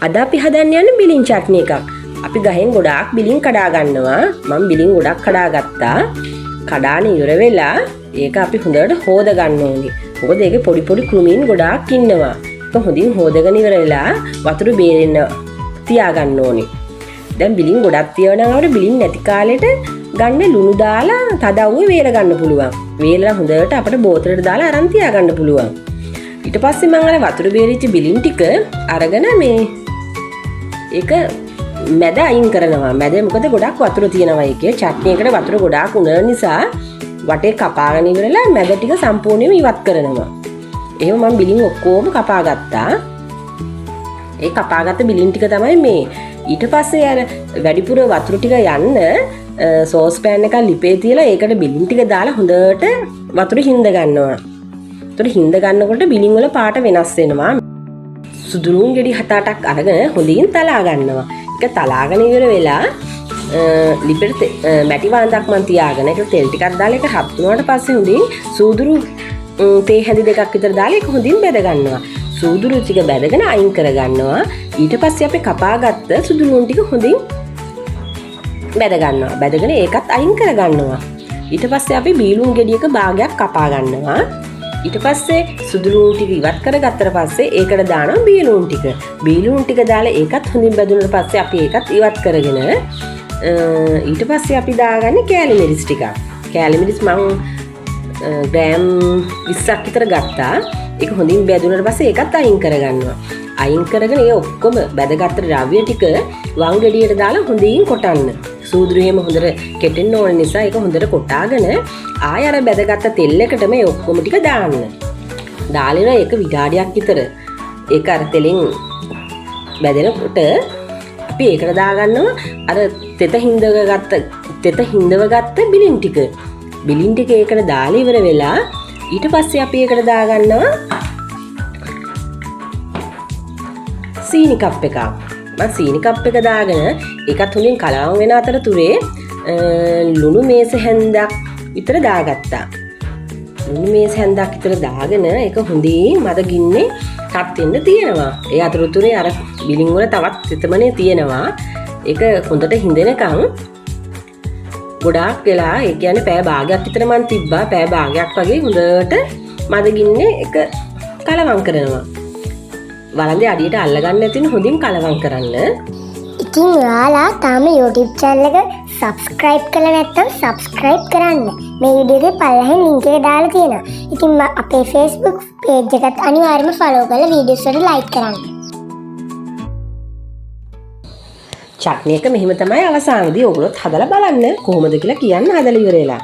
අද අපි හදන්න යන්නේ බිලින් චට්නි එකක්. අපි ගහෙන් ගොඩාක් බිලින් කඩා ගන්නවා. මම බිලින් ගොඩක් කඩා ගත්තා. කඩාන ඉවර වෙලා ඒක අපි හොඳට හොද ගන්න ඕනේ. මොකද ඒකේ පොඩි පොඩි කෘමීන් ගොඩාක් ඉන්නවා. ඒක හොඳින් හොදගෙන ඉවර වෙලා වතුර බේරෙන්න තියා ගන්න ඕනේ. දැන් බිලින් ගොඩක් තියවනම් අපිට බිලින් නැති කාලෙට ගන්න ලුණු දාලා තදව්වේ වේල ගන්න පුළුවන්. වේලලා හොඳට අපිට බෝතලෙට දාලා අරන් තියා ගන්න පුළුවන්. ඊට පස්සේ මම අර වතුර බේරිච්ච බිලින් ටික අරගෙන මේ ඒක මැද අයින් කරනවා. මැද මොකද ගොඩක් වතුර තියෙනවා ඒකේ. චට්නි එකට වතුර ගොඩාක් උනන නිසා වටේ කපාගෙන ඉවරලා මැද ටික සම්පූර්ණයෙන්ම ඉවත් කරනවා. එහෙම මම බිලින් ඔක්කොම කපා ගත්තා. ඒ කපාගත්ත බිලින් ටික තමයි මේ. ඊට පස්සේ අර වැඩිපුර වතුර ටික යන්න සෝස් පෑන් එකක් ලිපේ තියලා ඒකට බිලින් ටික දාලා හොඳට වතුර හිඳ ගන්නවා. වතුර හිඳ ගන්නකොට බිලින් වල පාට වෙනස් වෙනවා. සුදු ලුණු ගෙඩි 7-8ක් අරගෙන හොඳින් තලා ගන්නවා. ඒක තලාගෙන ඉවර වෙලා ලිපෙට මැටි වාන්දක් මන් තියාගෙන ඒක තෙල් ටිකක් දාලා ඒක හත් වුණාට පස්සේ හොඳින් සූදුරු තේ හැඳි දෙකක් විතර දාලා ඒක හොඳින් බැද ගන්නවා. සූදුරු ටික බැදගෙන අයින් කර ගන්නවා. ඊට පස්සේ අපි කපාගත්ත සුදු ලුණු ටික හොඳින් බැද ගන්නවා. බැදගෙන ඒකත් අයින් කර ගන්නවා. ඊට පස්සේ අපි බීලුණු ගෙඩියක භාගයක් කපා ගන්නවා. ඊට පස්සේ සුදු ලුණු ටික ඉවත් කරගත්තට පස්සේ ඒකට දානවා බීලුණු ටික. බීලුණු ටික දාලා ඒකත් හොඳින් බැදුනට පස්සේ අපි ඒකත් ඉවත් කරගෙන ඊට පස්සේ අපි දාගන්නේ කෑලි මිරිස් ටිකක්. කෑලි මිරිස් මම ග්‍රෑම් 20ක් විතර ගත්තා. ඒක හොඳින් බැදුනට පස්සේ ඒකත් අයින් කරගන්නවා. අයින් කරගෙන ඒ ඔක්කොම බැදගත්ත ද්‍රව්‍ය ටික වං ගෙඩියට දාලා හොඳින් කොටන්න. සූදුරු එහෙම හොඳට කෙටෙන්න ඕන නිසා ඒක හොඳට කොටාගෙන ආය අර බැදගත්ත තෙල් එකටම ඒ ඔක්කොම ටික දාන්න. දාලා ඒක විනාඩියක් විතර ඒක අර තෙලෙන් බැදෙනකොට අපි ඒකට දාගන්නවා අර තෙත හිඳව ගත්ත බිලින් ටික. බිලින් ටික ඒකට දාලා ඉවර වෙලා ඊට පස්සේ අපි ඒකට දාගන්නවා සීනි කප් එකක්. මම සීනි කප් එක දාගෙන ඒකත් හොඳින් කලවම් වෙන අතරතුරේ ලුණු මේස හැන්දක් විතර දාගත්තා. ලුණු මේස හැන්දක් විතර දාගෙන ඒක හොඳින් මද ගින්නේ රත් වෙන්න තියෙනවා. ඒ අතරතුරේ අර බිලින් වල තවත් තෙතමනේ තියෙනවා. ඒක හොඳට හිඳෙනකන් ගොඩාක් වෙලා ඒ කියන්නේ පැය භාගයක් විතර මන් තිබ්බා. පැය භාගයක් වගේ හොඳට මද ගින්නේ ඒක කලවම් කරනවා. වලන්දේ අඩියට අල්ලගන්න නැතින හොඳින් කලවම් කරන්න. ඉතින් ඔයාලා තාම YouTube channel එක subscribe කරලා නැත්නම් subscribe කරන්න. මේ වීඩියෝ එකේ පල්ලෙහෙන් link එක දාලා තියෙනවා. ඉතින් අපේ Facebook page එකත් අනිවාර්යයෙන්ම follow කරලා videos වලට like කරන්න. චට්නි එක මෙහෙම තමයි අවසානයේදී ඔයගොල්ලොත් හදලා බලන්න කොහොමද කියලා කියන්න හදලා ඉවර වෙලා.